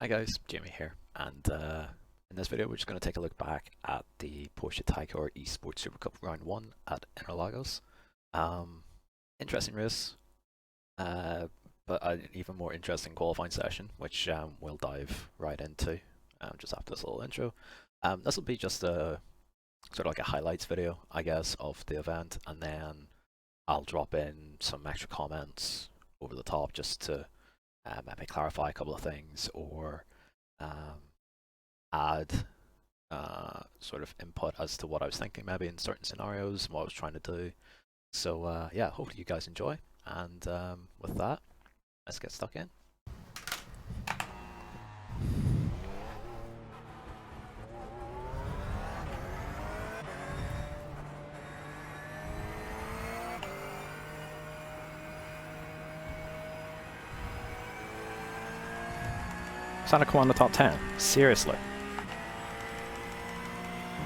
Hi guys, Jamie here, and in this video we're just going to take a look back at the Porsche Taycan Esports Super Cup Round 1 at Interlagos. Um, Interesting race, but an even more interesting qualifying session, which we'll dive right into just after this little intro. This will be just a sort of like a highlights video, I guess, of the event, and then I'll drop in some extra comments over the top just to maybe clarify a couple of things or um, add sort of input as to what I was thinking maybe in certain scenarios and what I was trying to do. So yeah, hopefully you guys enjoy. And with that, let's get stuck in. Santa come on the top 10. Seriously.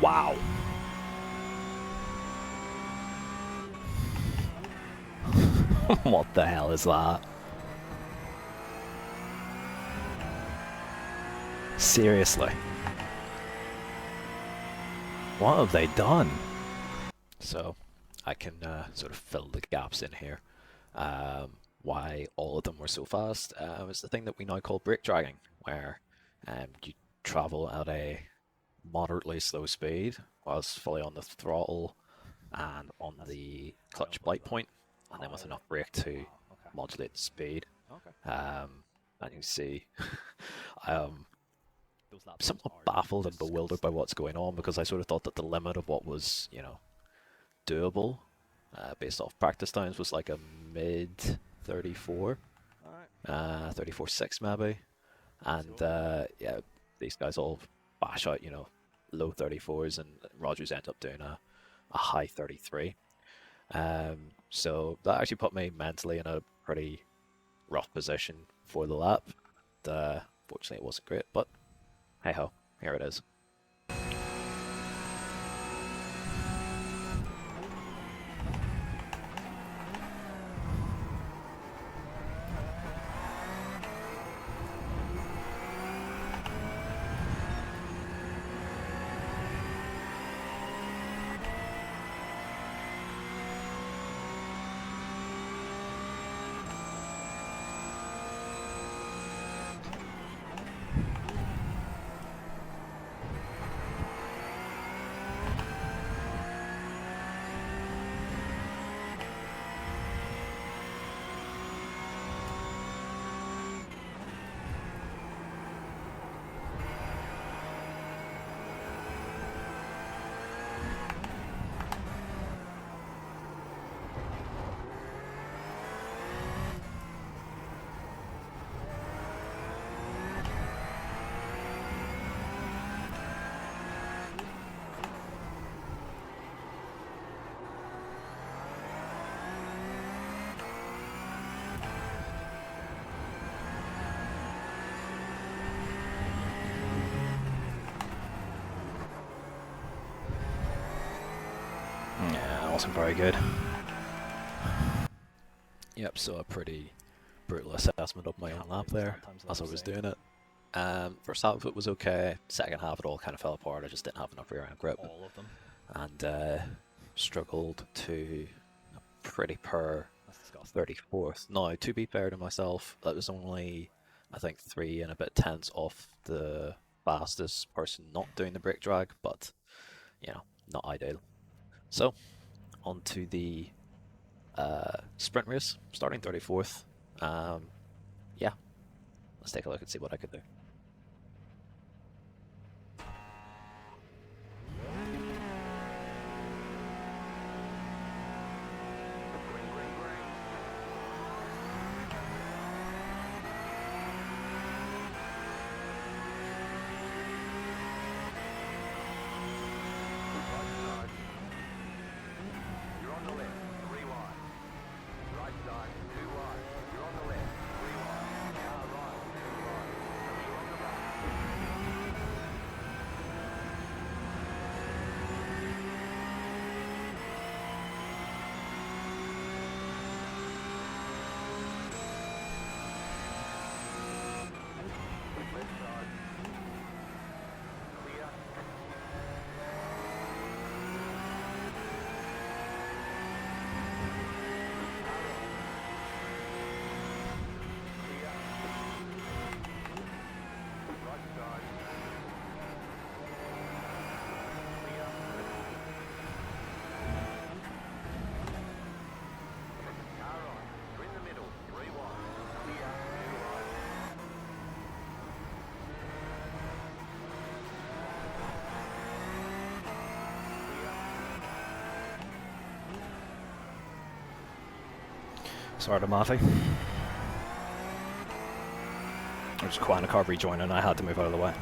Wow. What the hell is that? Seriously. What have they done? So I can sort of fill the gaps in here. Why all of them were so fast was the thing that we now call brake dragging, where you travel at a moderately slow speed whilst fully on the throttle and on the clutch blight point, and then with enough brake to modulate the speed. And you see, I'm somewhat baffled and bewildered by what's going on, because I sort of thought that the limit of what was, doable based off practice times was like a mid 34, 34.6 maybe, and yeah, these guys all bash out, low 34s, and Rogers ended up doing a high 33. So that actually put me mentally in a pretty rough position for the lap. Fortunately, it wasn't great, but hey ho, here it is. Yeah, wasn't very good. Yep, so a pretty brutal assessment of my own lap there as I was doing it. First half of it was okay. Second half it all kind of fell apart. I just didn't have enough rear end grip, and struggled to a pretty poor 34th. Now, to be fair to myself, that was only, I think, 3 and a bit tenths off the fastest person not doing the brake drag, but not ideal. So, on to the sprint race, starting 34th. Yeah, let's take a look and see what I could do. Sorry to Murphy. I was quite in a car rejoin and I had to move out of the way.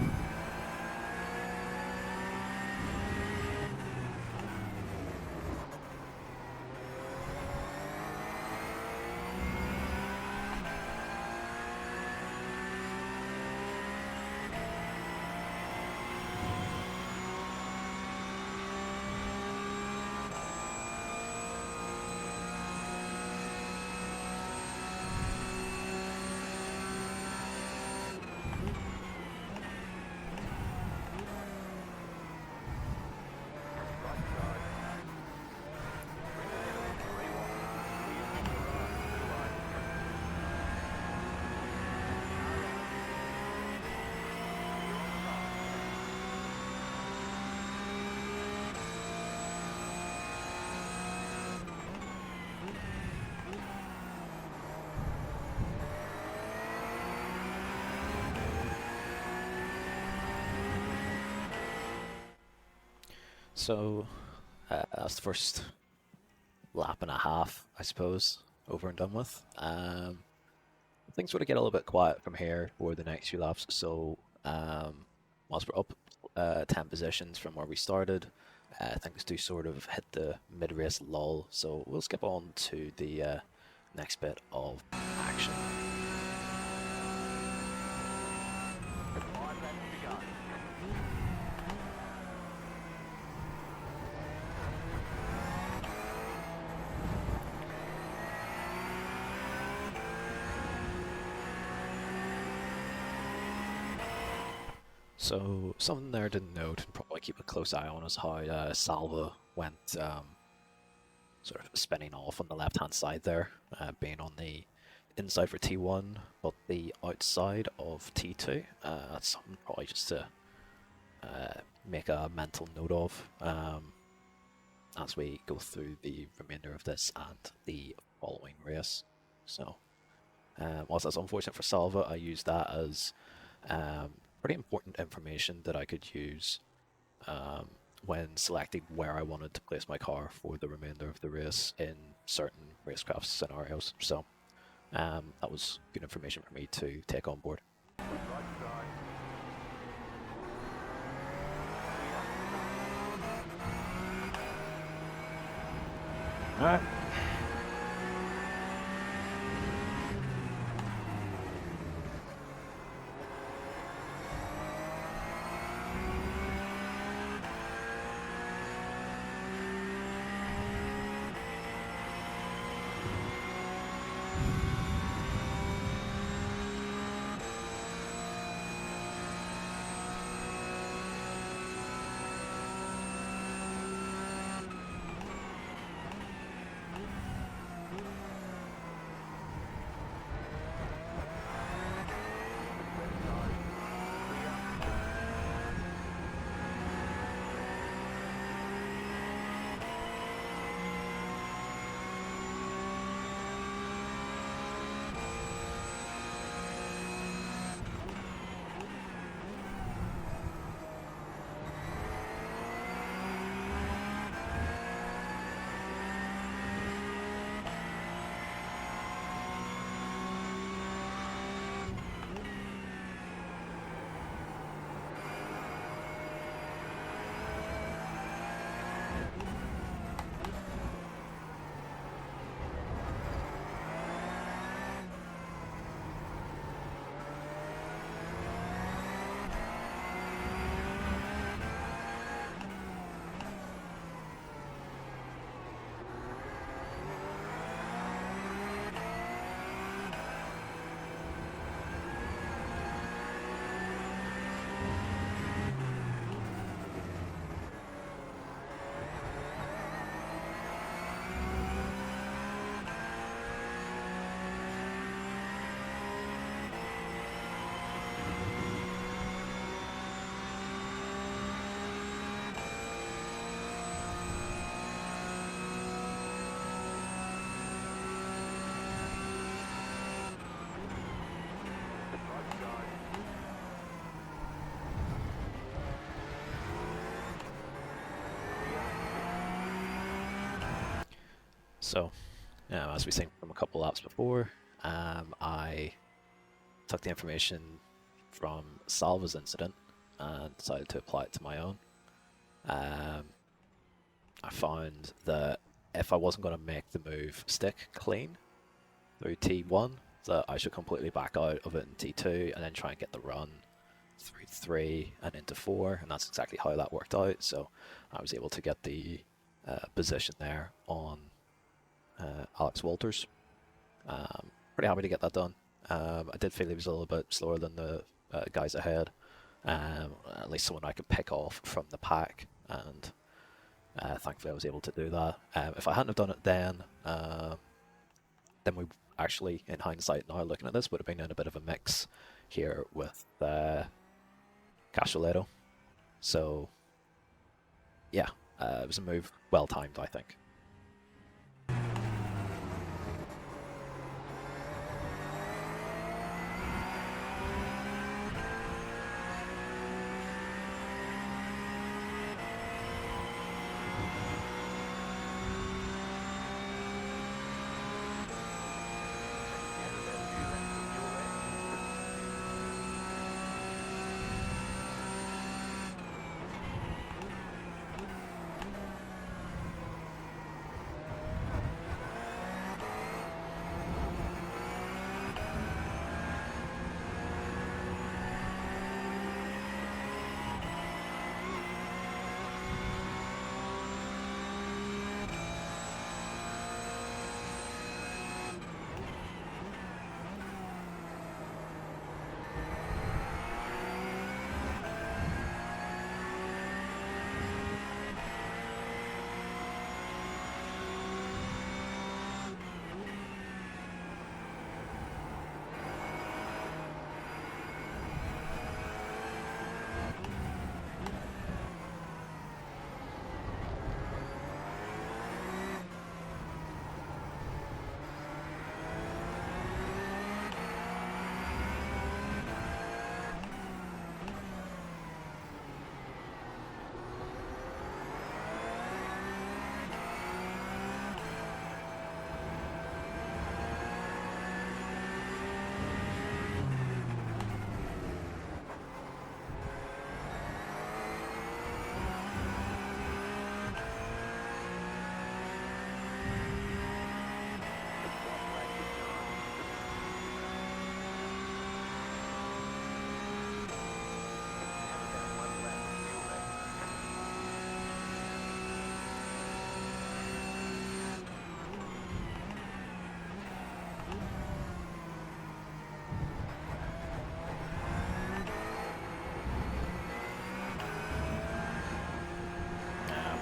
So that's the first lap and a half, I suppose, over and done with. Things sort of get a little bit quiet from here for the next few laps. So whilst we're up 10 positions from where we started, things do sort of hit the mid-race lull. So we'll skip on to the next bit of action. So something there to note and probably keep a close eye on is how Salva went sort of spinning off on the left-hand side there, being on the inside for T1, but the outside of T2. That's something probably just to make a mental note of as we go through the remainder of this and the following race. So, whilst that's unfortunate for Salva, I use that as pretty important information that I could use when selecting where I wanted to place my car for the remainder of the race in certain racecraft scenarios. So that was good information for me to take on board. Alright. So As we've seen from a couple laps before, I took the information from Salva's incident and decided to apply it to my own. I found that if I wasn't going to make the move stick clean through T1, that I should completely back out of it in T2 and then try and get the run through 3 and into 4, and that's exactly how that worked out. So I was able to get the position there on Alex Walters. Pretty happy to get that done. I did feel he was a little bit slower than the guys ahead. At least someone I could pick off from the pack, and thankfully I was able to do that. If I hadn't have done it then we actually, in hindsight now looking at this, would have been in a bit of a mix here with Castelletto. So yeah, it was a move well timed, I think.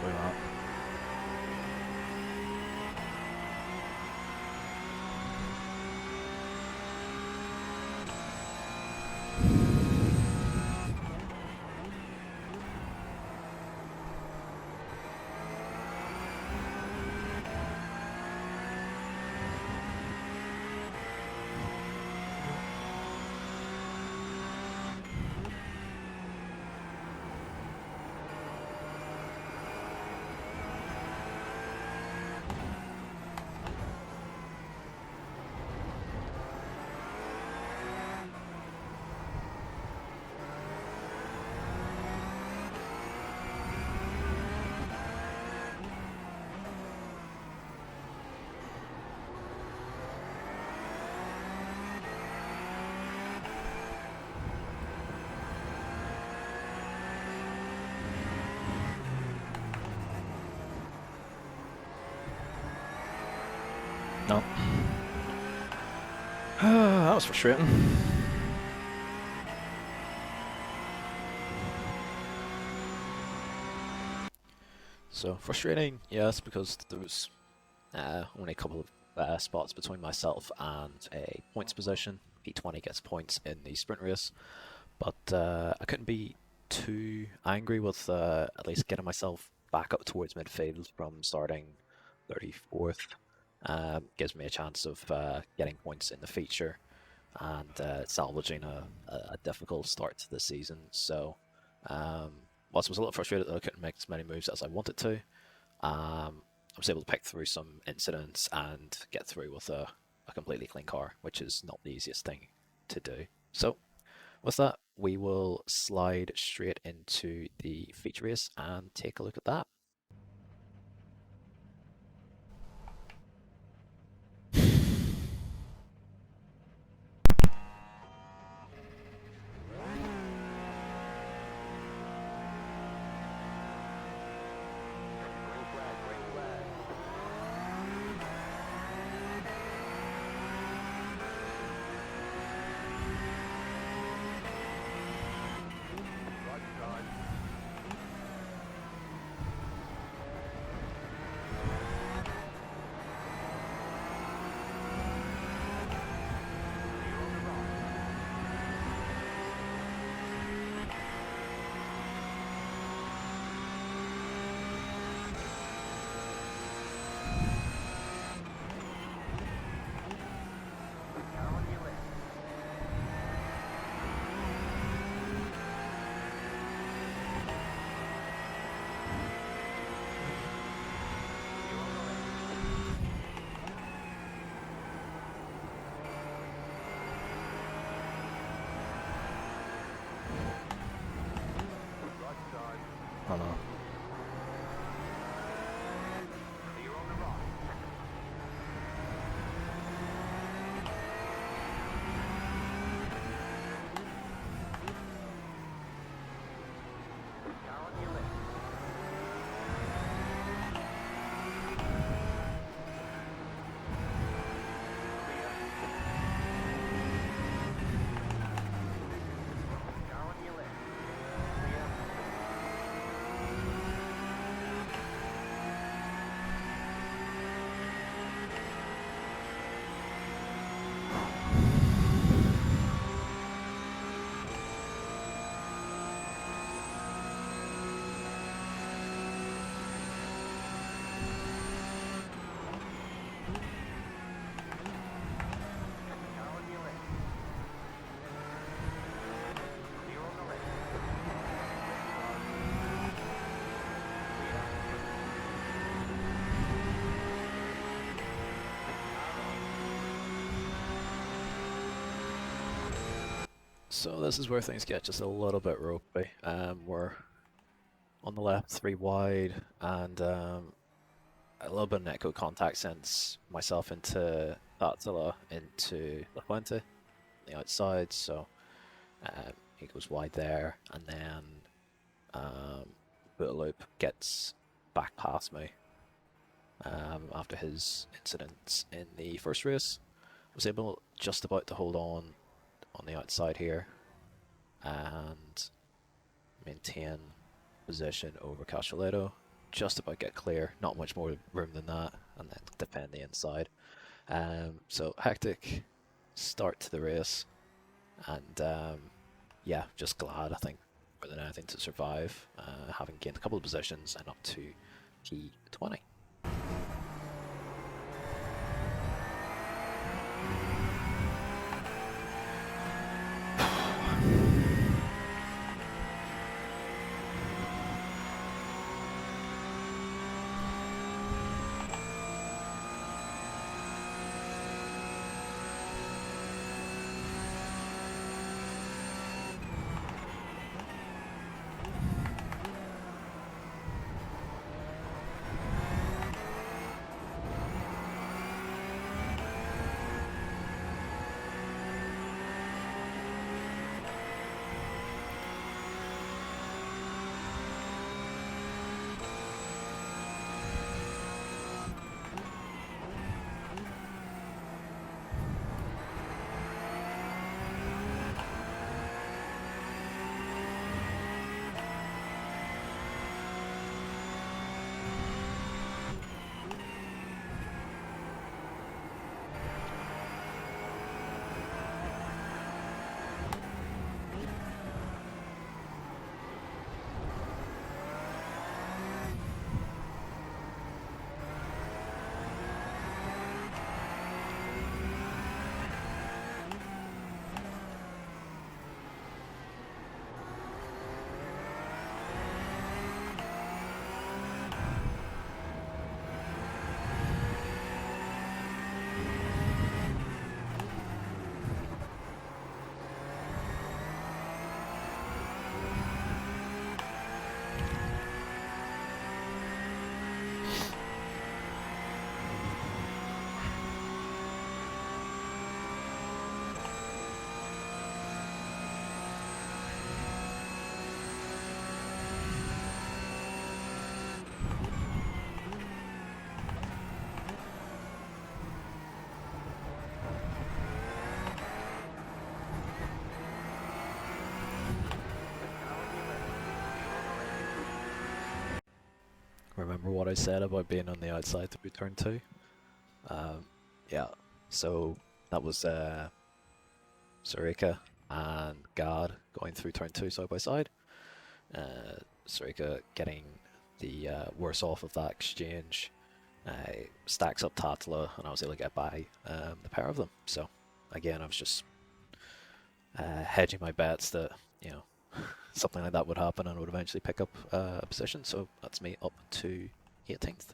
Blew up. No. That was frustrating. So frustrating, yes, because there was only a couple of spots between myself and a points position. P20 gets points in the sprint race, but I couldn't be too angry with at least getting myself back up towards midfield from starting 34th. Gives me a chance of getting points in the feature and salvaging a difficult start to the season. So, whilst I was a little frustrated that I couldn't make as many moves as I wanted to, I'm was able to pick through some incidents and get through with a completely clean car, which is not the easiest thing to do. So with that, we will slide straight into the feature race and take a look at that. Oh no. So this is where things get just a little bit ropey. We're on the left, 3 wide, and a little bit of netcode contact sends myself into Attila into La Fuente, the outside, so he goes wide there, and then Bootaloo gets back past me after his incidents in the first race. Was able just about to hold on the outside here and maintain position over Castelletto. Just about get clear, not much more room than that, and then defend the inside. So hectic start to the race, and yeah, just glad I think more than anything to survive, having gained a couple of positions and up to P20. remember what I said about being on the outside through turn two. Yeah, so that was Sarika and God going through turn two side by side. Sarika getting the worse off of that exchange, stacks up Tatla, and I was able to get by the pair of them. So again, I was just hedging my bets that something like that would happen and would eventually pick up a position. So that's me up to 18th.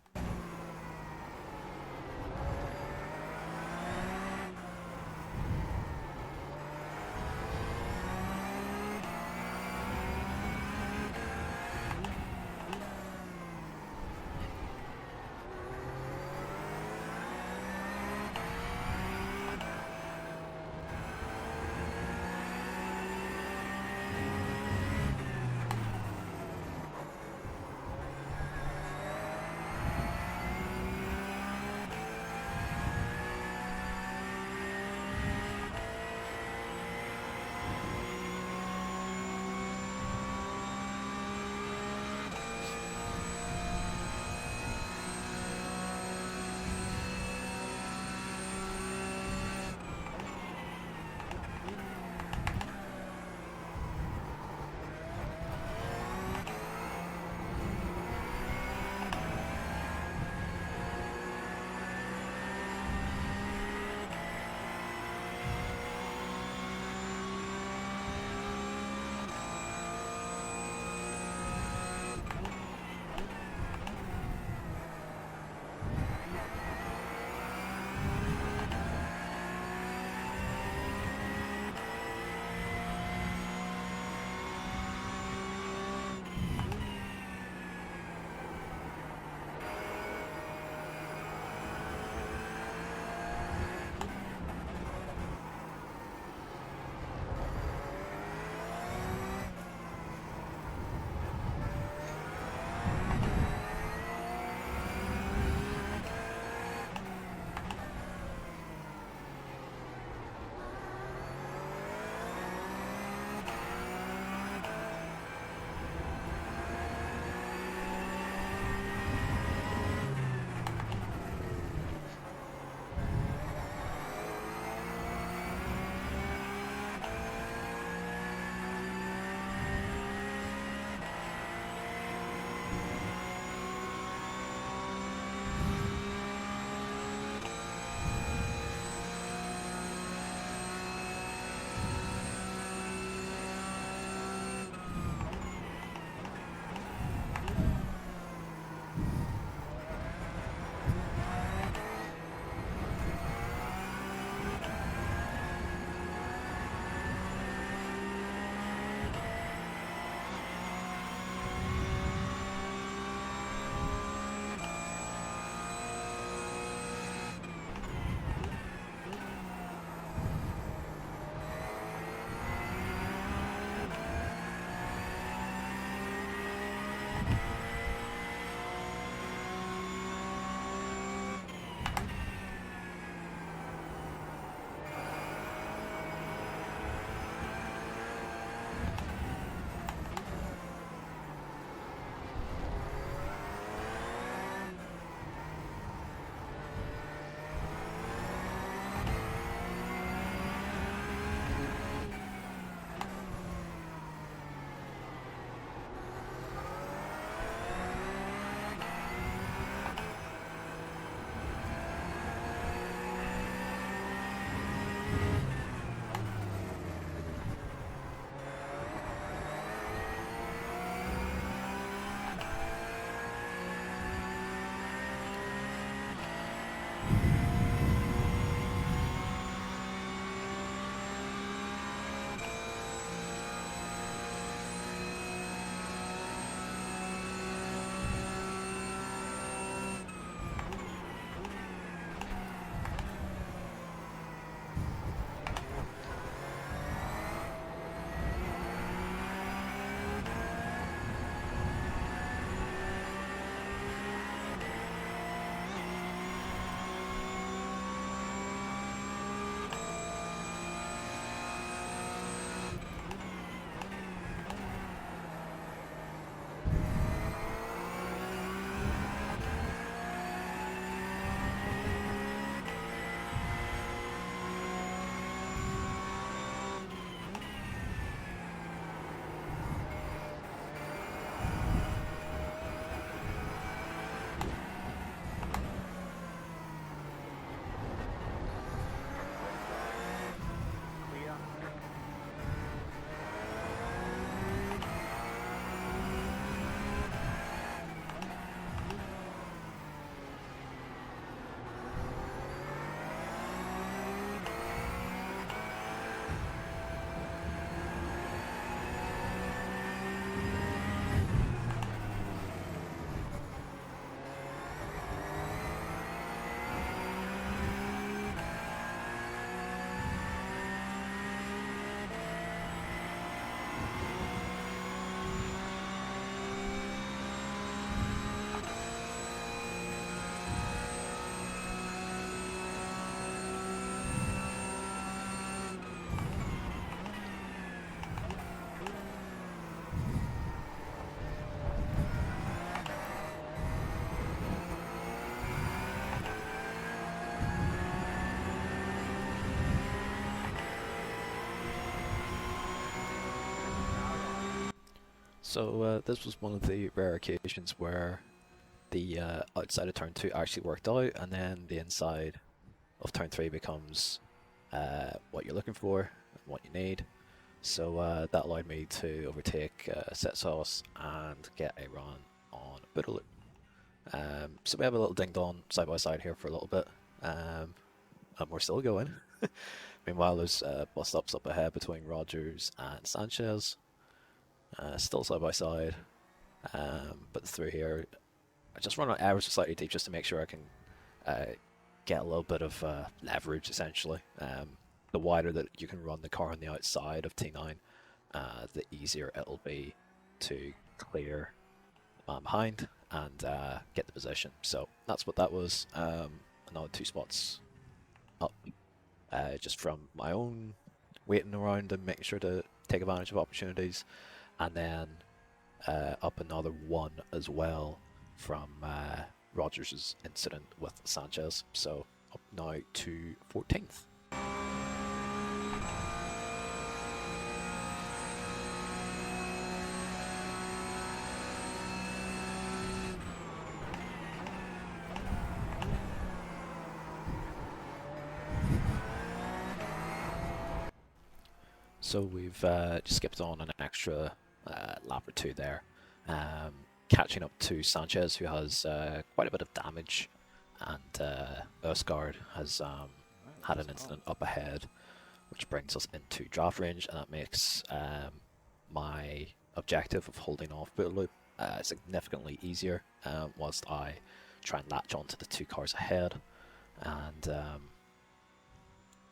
So this was one of the rare occasions where the outside of turn 2 actually worked out, and then the inside of turn 3 becomes what you're looking for and what you need. So that allowed me to overtake Set Sauce and get a run on Bootaloo. So we have a little ding-dong side by side here for a little bit, and we're still going. Meanwhile, there's bust-ups up ahead between Rogers and Sanchez, still side by side. But through here, I just run ever so slightly deep just to make sure I can get a little bit of leverage, essentially. The wider that you can run the car on the outside of T9, the easier it'll be to clear the man behind and get the position. So that's what that was. Another 2 spots up, just from my own waiting around and making sure to take advantage of opportunities, and then up another 1 as well from Rogers' incident with Sanchez. So up now to 14th. So we've just skipped on an extra lap or 2 there, catching up to Sanchez, who has quite a bit of damage, and Østgaard has had an incident up ahead, which brings us into draft range, and that makes my objective of holding off Bootaloo significantly easier, whilst I try and latch onto the 2 cars ahead. And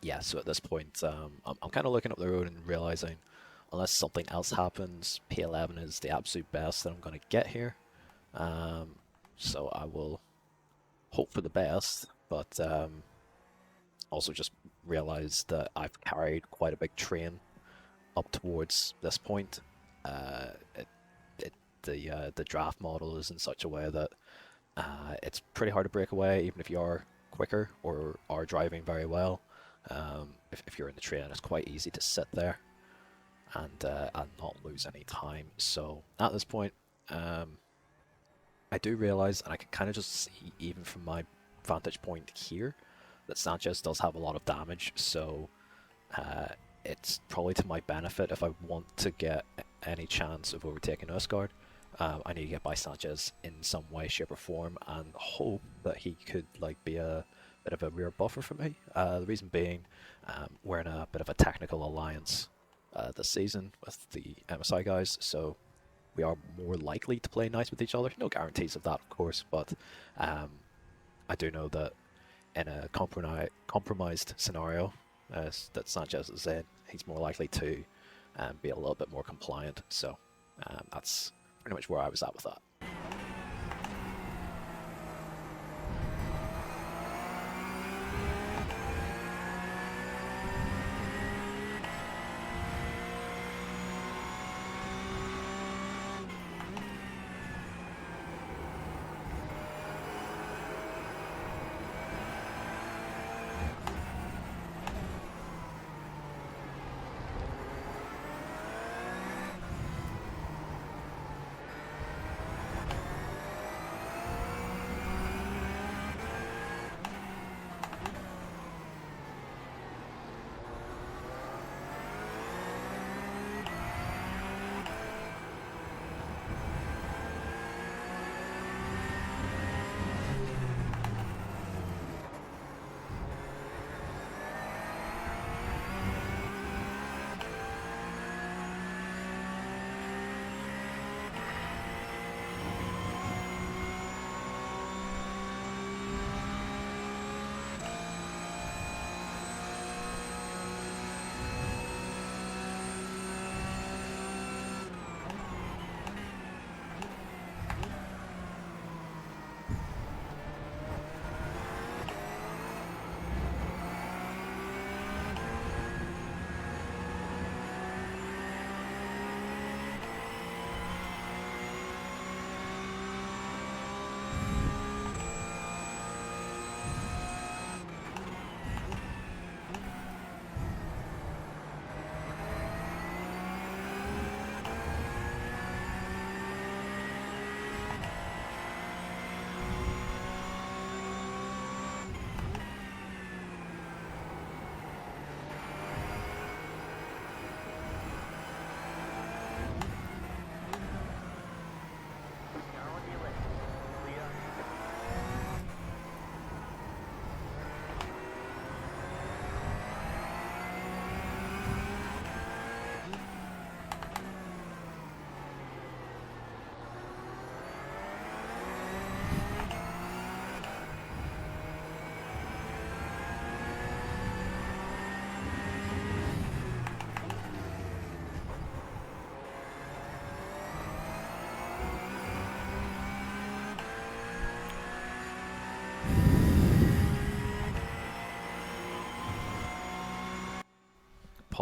yeah, so at this point, I'm kind of looking up the road and realizing, unless something else happens, P11 is the absolute best that I'm going to get here. So I will hope for the best, but also just realize that I've carried quite a big train up towards this point. The draft model is in such a way that it's pretty hard to break away, even if you are quicker or are driving very well. If you're in the train, it's quite easy to sit there and not lose any time. So at this point, I do realize, and I can kind of just see even from my vantage point here, that Sanchez does have a lot of damage. So it's probably to my benefit if I want to get any chance of overtaking Østgaard. I need to get by Sanchez in some way, shape, or form, and hope that he could be a bit of a rear buffer for me. The reason being, we're in a bit of a technical alliance this season with the MSI guys, so we are more likely to play nice with each other. No guarantees of that, of course, but I do know that in a compromised scenario that Sanchez is in, he's more likely to be a little bit more compliant. So that's pretty much where I was at with that.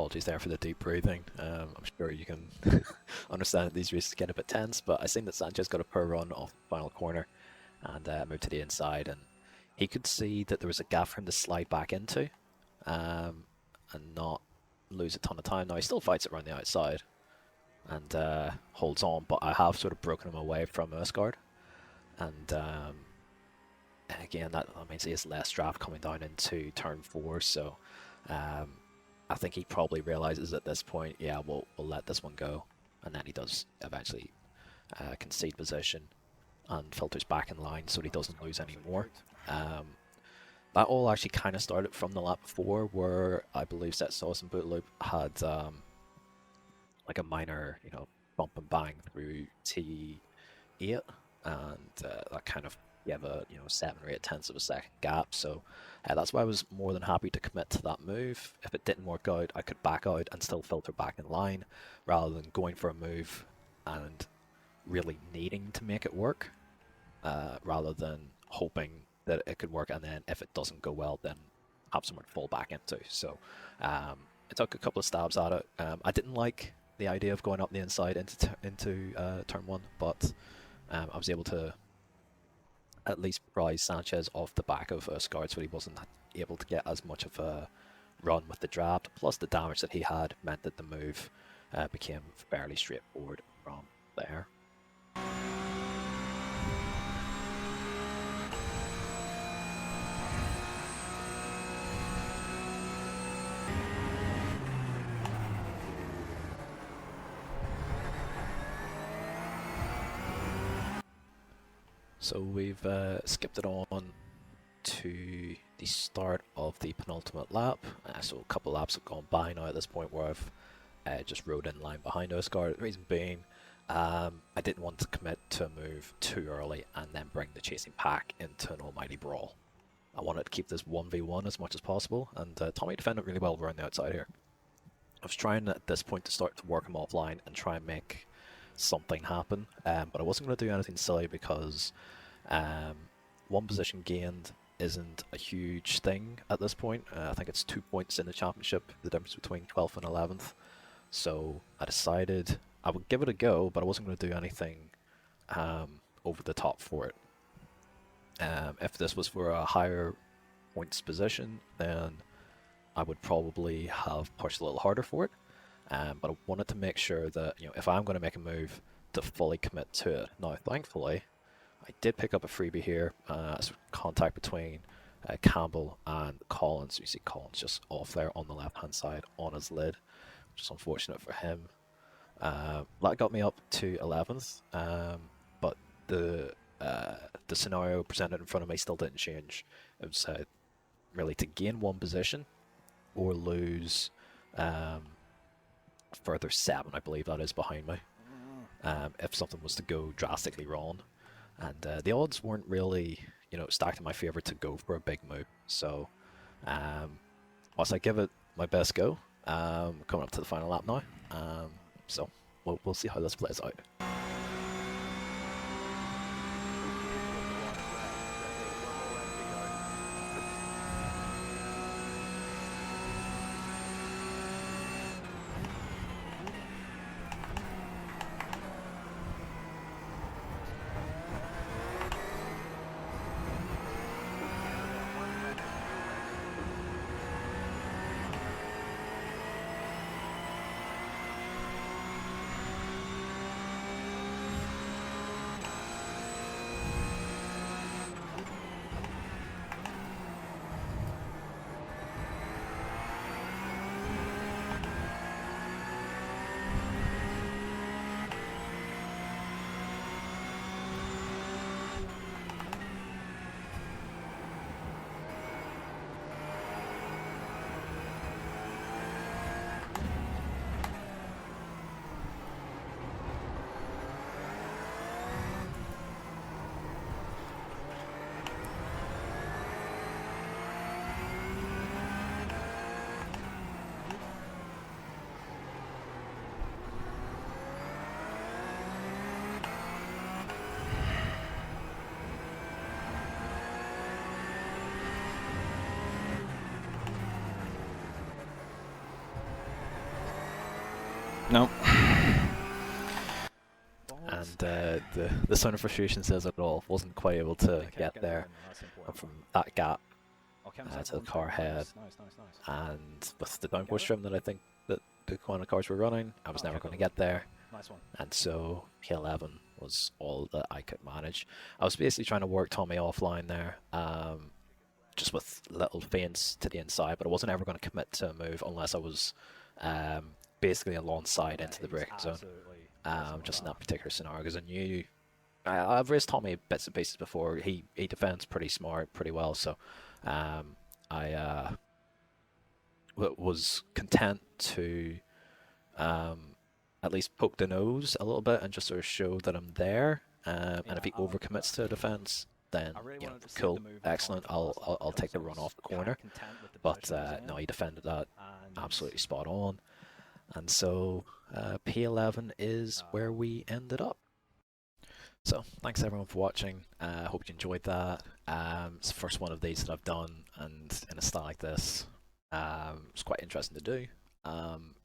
apologies there for the deep breathing. I'm sure you can understand that these races get a bit tense, but I seen that Sanchez got a poor run off the final corner and moved to the inside, and he could see that there was a gap for him to slide back into and not lose a ton of time. Now, he still fights it around the outside and holds on, but I have sort of broken him away from Erskard, and again, that means he has less draft coming down into turn 4, so I think he probably realizes at this point, yeah, we'll let this one go, and then he does eventually concede position and filters back in line so he doesn't lose any more. That all actually kind of started from the lap before, where I believe Set Sauce and Bootloop had like a minor, bump and bang through T8, and that kind of gave a 7 or 8 tenths of a second gap. So that's why I was more than happy to commit to that move. If it didn't work out, I could back out and still filter back in line, rather than going for a move and really needing to make it work, rather than hoping that it could work, and then if it doesn't go well, then have someone to fall back into. So I took a couple of stabs at it. I didn't like the idea of going up the inside into turn 1, but I was able to at least prise Sanchez off the back of Erskard, so he wasn't able to get as much of a run with the draft. Plus the damage that he had meant that the move became fairly straightforward from there. So we've skipped it on to the start of the penultimate lap. So a couple laps have gone by now at this point where I've just rode in line behind Erskard. The reason being, I didn't want to commit to a move too early and then bring the chasing pack into an almighty brawl. I wanted to keep this 1v1 as much as possible, and Tommy defended really well around the outside here. I was trying at this point to start to work him offline and try and make something happen, but I wasn't going to do anything silly because one position gained isn't a huge thing at this point. I think it's 2 points in the championship, the difference between 12th and 11th. So I decided I would give it a go, but I wasn't going to do anything over the top for it. If this was for a higher points position, then I would probably have pushed a little harder for it. But I wanted to make sure that, if I'm going to make a move, to fully commit to it. Now, thankfully, I did pick up a freebie here, contact between Campbell and Collins. You see Collins just off there on the left-hand side on his lid, which is unfortunate for him. That got me up to 11th, but the scenario presented in front of me still didn't change. It was really to gain one position or lose further 7, I believe that is, behind me, if something was to go drastically wrong. And the odds weren't really, stacked in my favour to go for a big move. So, whilst I give it my best go, coming up to the final lap now. So we'll see how this plays out. No. And the sound of frustration says it all. Wasn't quite able to get there from that gap to the car head, and with the downforce trim that I think that the Quantum cars were running, I was never going to get there. And so P11 was all that I could manage. I was basically trying to work Tommy offline there, just with little feints to the inside, but I wasn't ever going to commit to a move unless I was basically alongside into the braking zone. Just in that particular scenario, because I knew I've raced Tommy bits and pieces before. He defends pretty smart, pretty well, so I was content to at least poke the nose a little bit and just sort of show that I'm there. And if he overcommits to a defense, then cool, excellent. I'll take the run off the corner. But no, he defended that absolutely spot on. And so P11 is where we ended up. So thanks everyone for watching. Hope you enjoyed that. It's the first one of these that I've done, and in a style like this, it's quite interesting to do.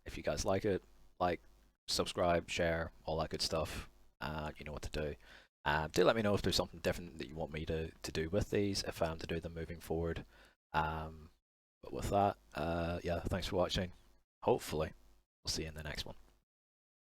If you guys like it, like, subscribe, share, all that good stuff. You know what to do. Do let me know if there's something different that you want me to do with these, if I'm to do them moving forward. But with that, yeah, thanks for watching. Hopefully, we'll see you in the next one.